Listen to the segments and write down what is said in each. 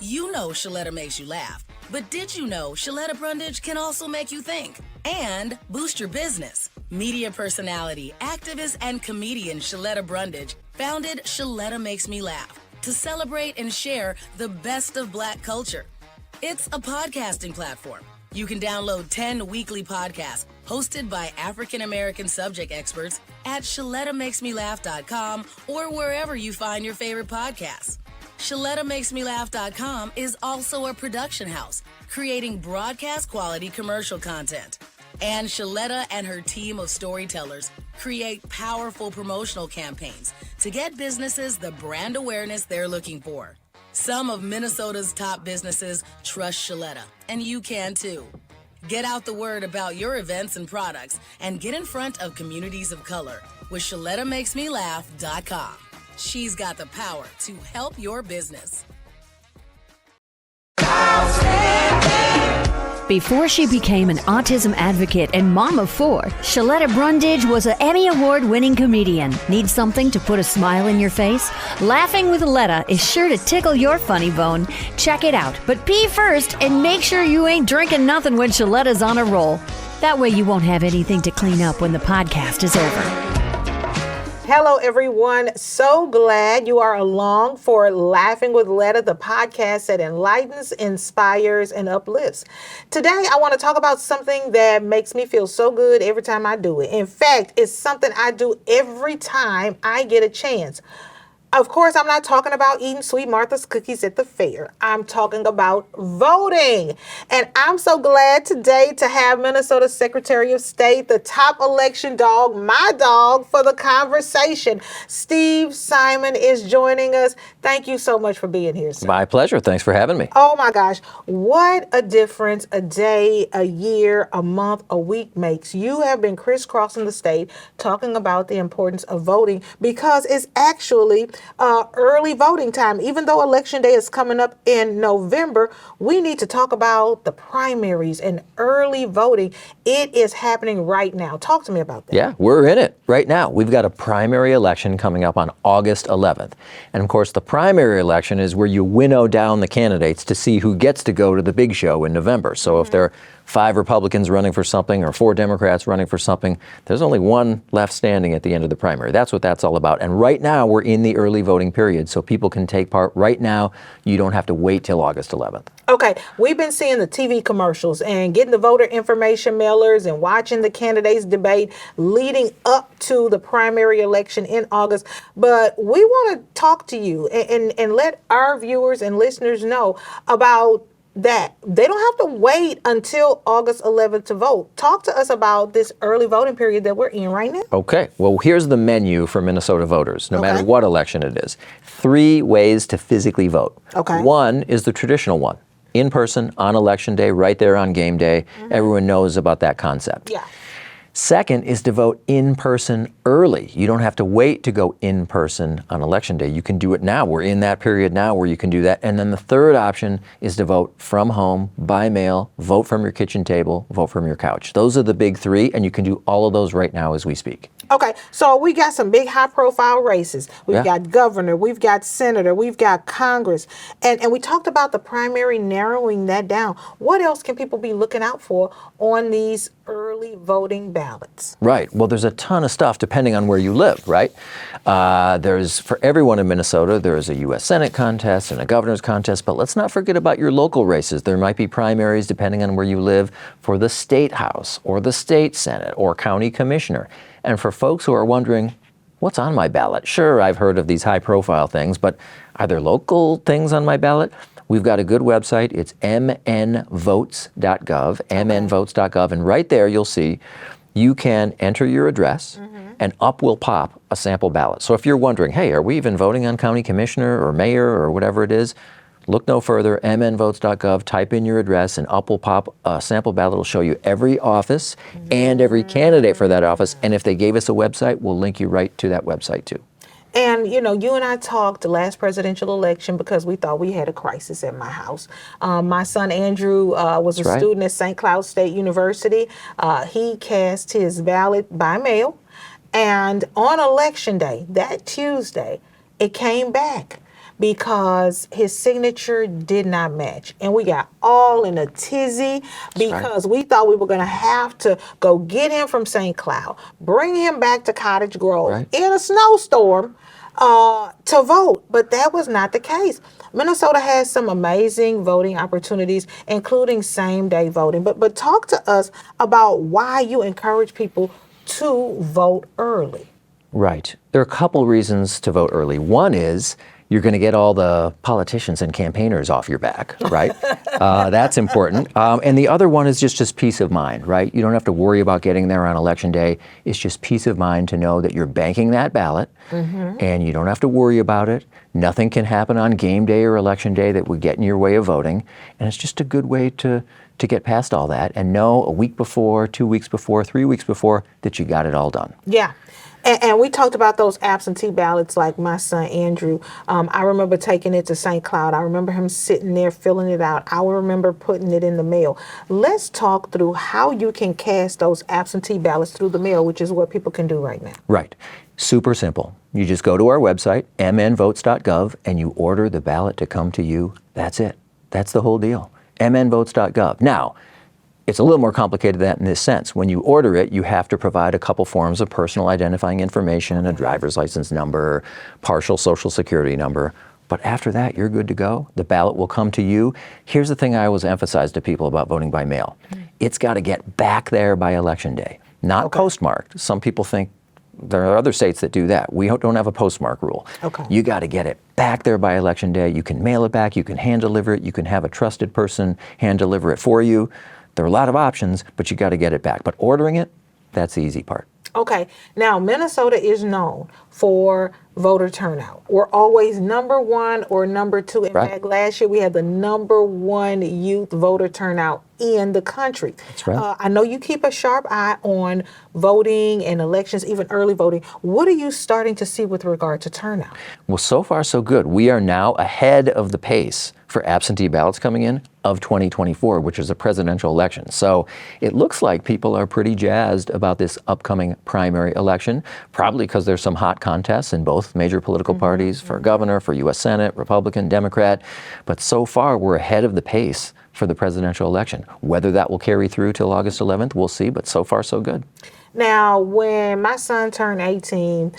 You know Sheletta makes you laugh, but did you know Sheletta Brundage can also make you think and boost your business? Media personality, activist, and comedian Sheletta Brundage founded Sheletta Makes Me Laugh to celebrate and share the best of Black culture. It's a podcasting platform. You can download 10 weekly podcasts hosted by African-American subject experts at ShelettaMakesMeLaugh.com or wherever you find your favorite podcasts. ShelettaMakesMeLaugh.com is also a production house, creating broadcast-quality commercial content. And Sheletta and her team of storytellers create powerful promotional campaigns to get businesses the brand awareness they're looking for. Some of Minnesota's top businesses trust Sheletta, and you can too. Get out the word about your events and products and get in front of communities of color with ShelettaMakesMeLaugh.com. She's got the power to help your business. Before she became an autism advocate and mom of 4, Sheletta Brundage was an Emmy Award-winning comedian. Need something to put a smile in your face? Laughing with Letta is sure to tickle your funny bone. Check it out, but pee first and make sure you ain't drinking nothing when Sheletta's on a roll. That way you won't have anything to clean up when the podcast is over. Hello, everyone. So glad you are along for Laughing with Letta, the podcast that enlightens, inspires, and uplifts. Today, I want to talk about something that makes me feel so good every time I do it. In fact, it's something I do every time I get a chance. Of course, I'm not talking about eating Sweet Martha's cookies at the fair. I'm talking about voting. And I'm so glad today to have Minnesota Secretary of State, the top election dog, my dog, for the conversation. Steve Simon is joining us. Thank you so much for being here, sir. My pleasure. Thanks for having me. Oh my gosh. What a difference a day, a year, a month, a week makes. You have been crisscrossing the state talking about the importance of voting because it's actually early voting time. Even though Election Day is coming up in November, we need to talk about the primaries and early voting. It is happening right now. Talk to me about that. Yeah, we're in it right now. We've got a primary election coming up on August 11th. And of course, the primary election is where you winnow down the candidates to see who gets to go to the big show in November. So if there are 5 Republicans running for something or 4 Democrats running for something, there's only one left standing at the end of the primary. That's what that's all about. And right now, we're in the early voting period, so people can take part right now. You don't have to wait till August 11th. Okay, we've been seeing the TV commercials and getting the voter information mailers and watching the candidates debate leading up to the primary election in August. But we want to talk to you and let our viewers and listeners know about that. They don't have to wait until August 11th to vote. Talk to us about this early voting period that we're in right now. Okay, well, here's the menu for Minnesota voters, no matter what election it is. 3 ways to physically vote. Okay. 1 is the traditional one, in person on Election Day, right there on game day. Everyone knows about that concept. Yeah. Second is to vote in person early. You don't have to wait to go in person on Election Day. You can do it now. We're in that period now where you can do that. And then the third option is to vote from home, by mail, vote from your kitchen table, vote from your couch. Those are the big 3, and you can do all of those right now as we speak. Okay, so we got some big high-profile races. We've got governor, we've got senator, we've got Congress, and we talked about the primary, narrowing that down. What else can people be looking out for on these early voting ballots? Right. Well, there's a ton of stuff depending on where you live, right? There's, for everyone in Minnesota, there is a U.S. Senate contest and a governor's contest, but let's not forget about your local races. There might be primaries depending on where you live for the state house or the state senate or county commissioner. And for folks who are wondering, what's on my ballot? Sure, I've heard of these high-profile things, but are there local things on my ballot? We've got a good website. It's mnvotes.gov, mnvotes.gov, and right there you'll see you can enter your address, and up will pop a sample ballot. So if you're wondering, hey, are we even voting on county commissioner or mayor or whatever it is, look no further, mnvotes.gov, type in your address, and up will pop a sample ballot. It'll show you every office and every candidate for that office. And if they gave us a website, we'll link you right to that website too. And, you know, you and I talked the last presidential election because we thought we had a crisis at my house. My son Andrew was a student at St. Cloud State University. He cast his ballot by mail. And on Election Day, that Tuesday, it came back. because his signature did not match. And we got all in a tizzy because we thought we were going to have to go get him from St. Cloud, bring him back to Cottage Grove in a snowstorm to vote. But that was not the case. Minnesota has some amazing voting opportunities, including same-day voting. But talk to us about why you encourage people to vote early. Right. There are a couple reasons to vote early. One is you're going to get all the politicians and campaigners off your back, right? That's important. And the other one is just peace of mind, right? You don't have to worry about getting there on Election Day. It's just peace of mind to know that you're banking that ballot and you don't have to worry about it. Nothing can happen on game day or Election Day that would get in your way of voting. And it's just a good way to get past all that and know a week before, 2 weeks before, 3 weeks before that you got it all done. Yeah. And we talked about those absentee ballots, like my son Andrew. I remember taking it to St. Cloud. I remember him sitting there filling it out. I remember putting it in the mail. Let's talk through how you can cast those absentee ballots through the mail, which is what people can do right now. Right. Super simple. You just go to our website, mnvotes.gov, and you order the ballot to come to you. That's it. That's the whole deal. mnvotes.gov. Now, it's a little more complicated than that in this sense. When you order it, you have to provide a couple forms of personal identifying information, a driver's license number, partial social security number. But after that, you're good to go. The ballot will come to you. Here's the thing I always emphasize to people about voting by mail. It's got to get back there by Election Day, not postmarked. Some people think there are other states that do that. We don't have a postmark rule. You got to get it back there by Election Day. You can mail it back. You can hand deliver it. You can have a trusted person hand deliver it for you. There are a lot of options, but you got to get it back. But ordering it, that's the easy part. Okay. Now, Minnesota is known for voter turnout. We're always number one or number two. In fact, last year we had the number one youth voter turnout in the country. That's right. I know you keep a sharp eye on voting and elections, even early voting. What are you starting to see with regard to turnout? Well, so far so good. We are now ahead of the pace for absentee ballots coming in of 2024, which is a presidential election. So it looks like people are pretty jazzed about this upcoming primary election, probably because there's some hot contests in both major political parties for governor, for U.S. Senate, Republican, Democrat. But so far, we're ahead of the pace for the presidential election. Whether that will carry through till August 11th, we'll see, but so far so good. Now, when my son turned 18,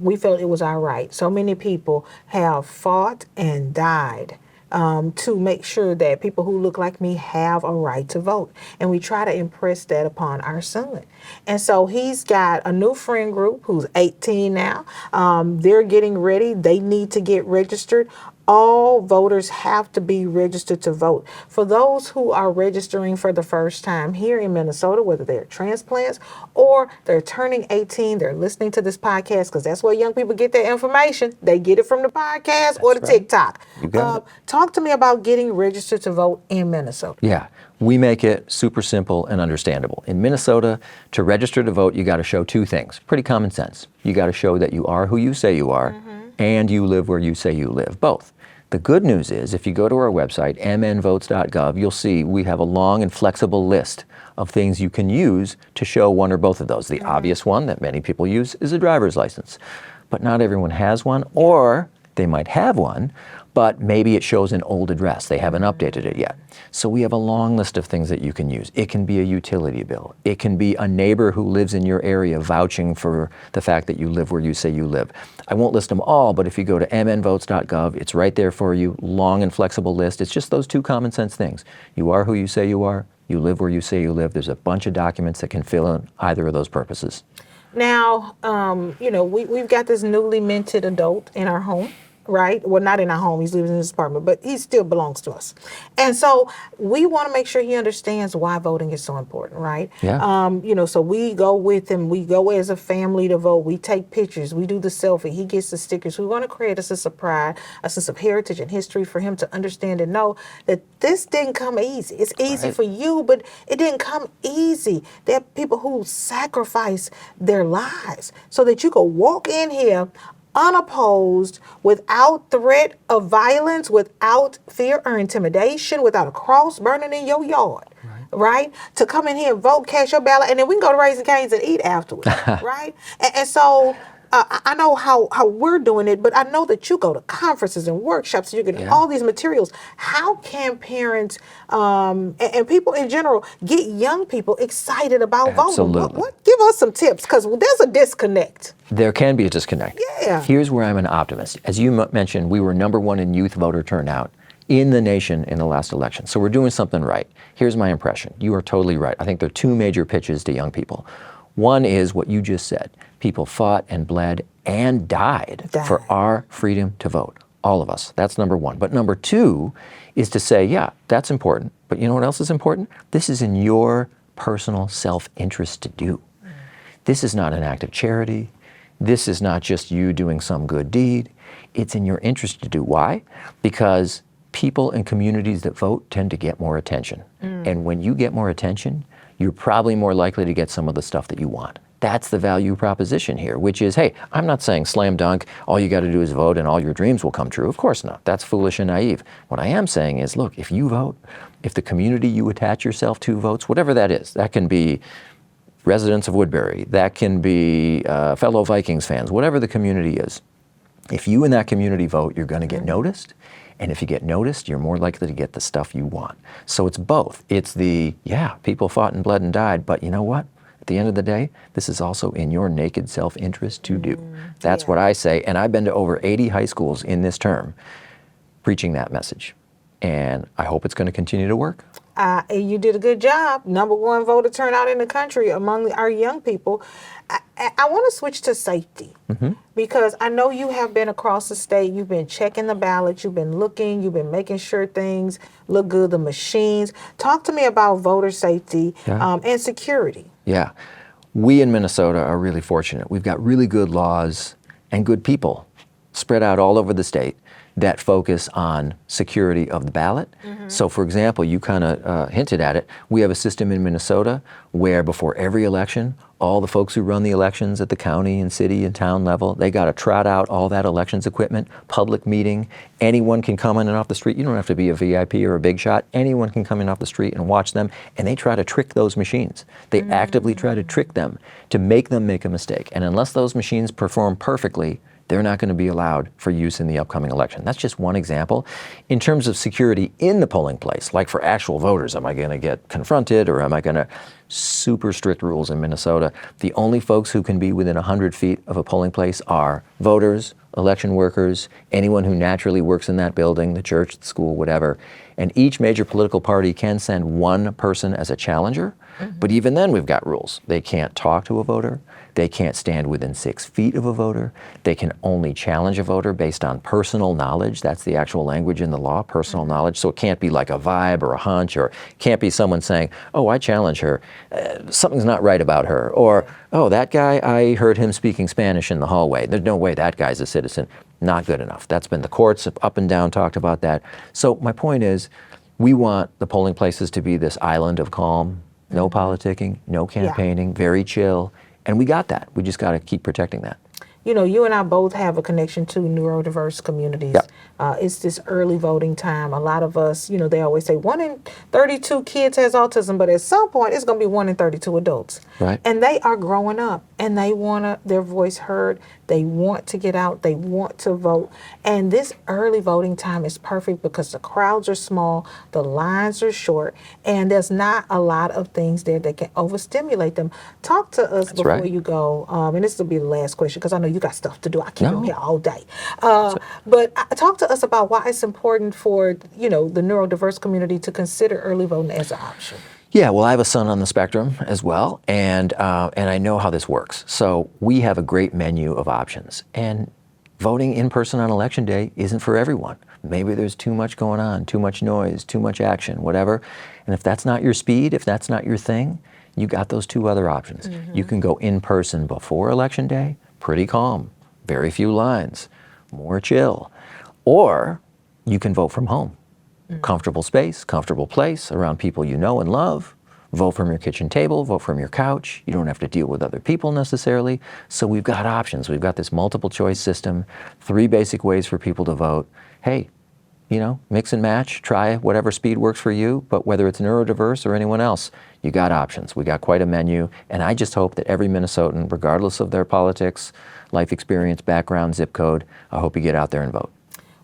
we felt it was our right. So many people have fought and died to make sure that people who look like me have a right to vote. And we try to impress that upon our son. And so he's got a new friend group who's 18 now. They're getting ready. They need to get registered. All voters have to be registered to vote. For those who are registering for the first time here in Minnesota, whether they're transplants or they're turning 18, they're listening to this podcast, because that's where young people get their information. They get it from the podcast or the TikTok. Talk to me about getting registered to vote in Minnesota. Yeah, we make it super simple and understandable. In Minnesota, to register to vote, you got to show two things. Pretty common sense. You got to show that you are who you say you are, and you live where you say you live, both. The good news is, if you go to our website, mnvotes.gov, you'll see we have a long and flexible list of things you can use to show one or both of those. The obvious one that many people use is a driver's license, but not everyone has one, or they might have one, but maybe it shows an old address. They haven't updated it yet. So we have a long list of things that you can use. It can be a utility bill. It can be a neighbor who lives in your area vouching for the fact that you live where you say you live. I won't list them all, but if you go to mnvotes.gov, it's right there for you, long and flexible list. It's just those two common sense things. You are who you say you are. You live where you say you live. There's a bunch of documents that can fill in either of those purposes. Now, we've got this newly minted adult in our home. Right? Well, not in our home. He's living in his apartment, but he still belongs to us. And so we want to make sure he understands why voting is so important, right? Yeah. So we go with him. We go as a family to vote. We take pictures. We do the selfie. He gets the stickers. We want to create a sense of pride, a sense of heritage and history for him to understand and know that this didn't come easy. It's easy for you, but it didn't come easy. There are people who sacrifice their lives so that you could walk in here unopposed, without threat of violence, without fear or intimidation, without a cross burning in your yard, right? To come in here and vote, cast your ballot, and then we can go to Raising Cane's and eat afterwards, right? And so I know how we're doing it, but I know that you go to conferences and workshops, you're getting all these materials. How can parents and people in general get young people excited about voting? Give us some tips, because there's a disconnect. There can be a disconnect. Yeah. Here's where I'm an optimist. As you mentioned, we were #1 in youth voter turnout in the nation in the last election. So we're doing something right. Here's my impression. You are totally right. I think there are two major pitches to young people. One is what you just said. People fought and bled and died for our freedom to vote. All of us. That's number one. But number two is to say, yeah, that's important. But you know what else is important? This is in your personal self-interest to do. This is not an act of charity. This is not just you doing some good deed. It's in your interest to do. Why? Because people in communities that vote tend to get more attention. And when you get more attention, you're probably more likely to get some of the stuff that you want. That's the value proposition here, which is, hey, I'm not saying slam dunk, all you got to do is vote and all your dreams will come true. Of course not. That's foolish and naive. What I am saying is, look, if you vote, if the community you attach yourself to votes, whatever that is, that can be residents of Woodbury, that can be fellow Vikings fans, whatever the community is, if you in that community vote, you're going to get noticed. And if you get noticed, you're more likely to get the stuff you want. So it's both. It's the, yeah, people fought and bled and died, but you know what? At the end of the day, this is also in your naked self-interest to do. That's what I say. And I've been to over 80 high schools in this term preaching that message. And I hope it's going to continue to work. You did a good job. #1 voter turnout in the country among our young people. I want to switch to safety, because I know you have been across the state. You've been checking the ballots. You've been looking. You've been making sure things look good, the machines. Talk to me about voter safety and security. Yeah. We in Minnesota are really fortunate. We've got really good laws and good people spread out all over the state that focus on security of the ballot. So for example, you kind of hinted at it, we have a system in Minnesota where before every election, all the folks who run the elections at the county and city and town level, they got to trot out all that elections equipment, public meeting. Anyone can come in and off the street. You don't have to be a VIP or a big shot. Anyone can come in off the street and watch them, and they try to trick those machines. They actively try to trick them to make them make a mistake. And unless those machines perform perfectly, they're not going to be allowed for use in the upcoming election. That's just one example. In terms of security in the polling place, like for actual voters, am I going to get confronted or am I going to, super strict rules in Minnesota. The only folks who can be within 100 feet of a polling place are voters, election workers, anyone who naturally works in that building, the church, the school, whatever. And each major political party can send one person as a challenger. But even then we've got rules. They can't talk to a voter. They can't stand within 6 feet of a voter. They can only challenge a voter based on personal knowledge. That's the actual language in the law, personal knowledge. So it can't be like a vibe or a hunch, or it can't be someone saying, oh, I challenge her. Something's not right about her. Or, oh, that guy, I heard him speaking Spanish in the hallway. There's no way that guy's a citizen. Not good enough. That's been, the courts have up and down talked about that. So my point is, we want the polling places to be this island of calm, no politicking, no campaigning, very chill. And we got that. We just got to keep protecting that. You know, you and I both have a connection to neurodiverse communities. It's this early voting time. A lot of us, you know, they always say 1 in 32 kids has autism, but at some point it's going to be 1 in 32 adults. Right. And they are growing up and they want their voice heard. They want to get out. They want to vote. And this early voting time is perfect because the crowds are small, the lines are short, and there's not a lot of things there that can overstimulate them. Talk to us before you go, and this will be the last question because I know you got stuff to do. I keep them here all day. But talk to us about why it's important for, you know, the neurodiverse community to consider early voting as an option. Yeah, well, I have a son on the spectrum as well, and I know how this works. So we have a great menu of options, and voting in person on Election Day isn't for everyone. Maybe there's too much going on, too much noise, too much action, whatever. And if that's not your speed, if that's not your thing, you got those 2 other options. You can go in person before Election Day, pretty calm, very few lines, more chill. Or you can vote from home. Comfortable space, comfortable place, around people you know and love. Vote from your kitchen table, vote from your couch. You don't have to deal with other people necessarily. So we've got options. We've got this multiple choice system, 3 basic ways for people to vote. Hey, mix and match, try whatever speed works for you, but whether it's neurodiverse or anyone else, you got options. We got quite a menu, and I just hope that every Minnesotan, regardless of their politics, life experience, background, zip code, I hope you get out there and vote.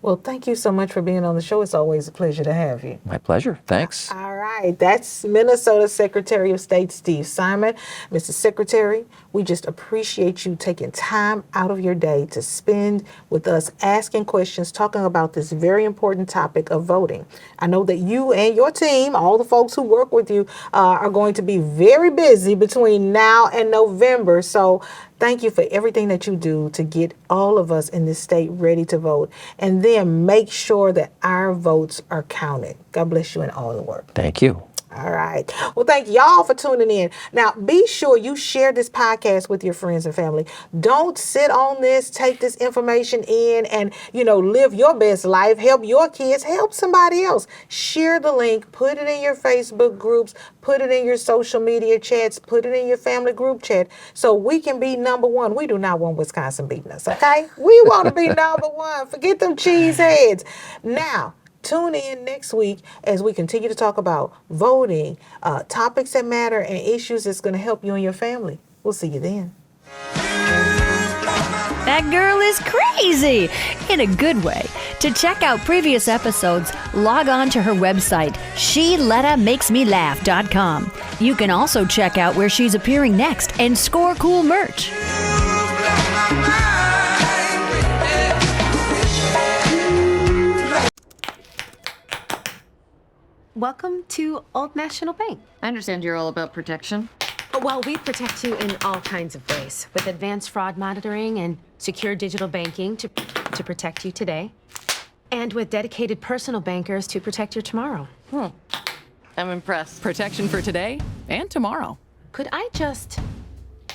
Well, thank you so much for being on the show. It's always a pleasure to have you. My pleasure. Thanks. All right. That's Minnesota Secretary of State Steve Simon. Mr. Secretary, we just appreciate you taking time out of your day to spend with us asking questions, talking about this very important topic of voting. I know that you and your team, all the folks who work with you, are going to be very busy between now and November. So thank you for everything that you do to get all of us in this state ready to vote, and then make sure that our votes are counted. God bless you in all the work. Thank you. All right. Well, thank y'all for tuning in. Now, be sure you share this podcast with your friends and family. Don't sit on this. Take this information in and, live your best life. Help your kids. Help somebody else. Share the link. Put it in your Facebook groups. Put it in your social media chats. Put it in your family group chat so we can be number one. We do not want Wisconsin beating us, okay? We want to be number one. Forget them cheese heads. Now, tune in next week as we continue to talk about voting, topics that matter, and issues that's going to help you and your family. We'll see you then. That girl is crazy in a good way. To check out previous episodes, log on to her website, SheLettaMakesMeLaugh.com. You can also check out where she's appearing next and score cool merch. Welcome to Old National Bank. I understand you're all about protection. Well, we protect you in all kinds of ways, with advanced fraud monitoring and secure digital banking to protect you today, and with dedicated personal bankers to protect your tomorrow. I'm impressed. Protection for today and tomorrow. Could I just...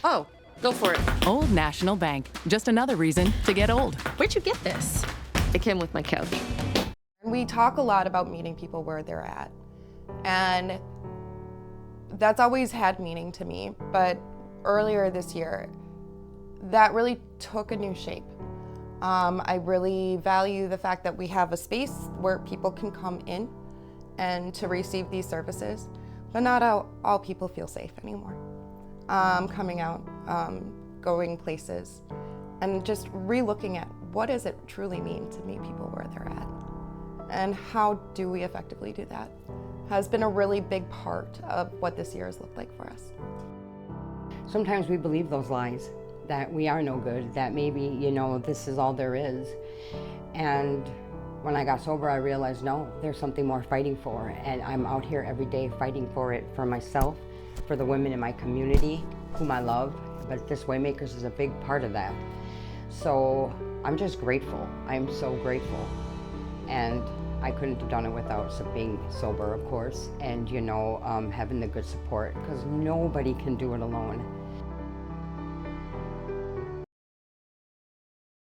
Oh, go for it. Old National Bank. Just another reason to get old. Where'd you get this? It came with my couch. We talk a lot about meeting people where they're at, and that's always had meaning to me, but earlier this year, that really took a new shape. I really value the fact that we have a space where people can come in and to receive these services, but not all people feel safe anymore. Coming out, going places, and just re-looking at what does it truly mean to meet people where they're at. And how do we effectively do that has been a really big part of what this year has looked like for us. Sometimes we believe those lies, that we are no good, that maybe, this is all there is. And when I got sober, I realized, no, there's something more fighting for. And I'm out here every day fighting for it, for myself, for the women in my community, whom I love. But this Waymakers is a big part of that. So I'm just grateful. I'm so grateful. And I couldn't have done it without being sober, of course, and having the good support, because nobody can do it alone.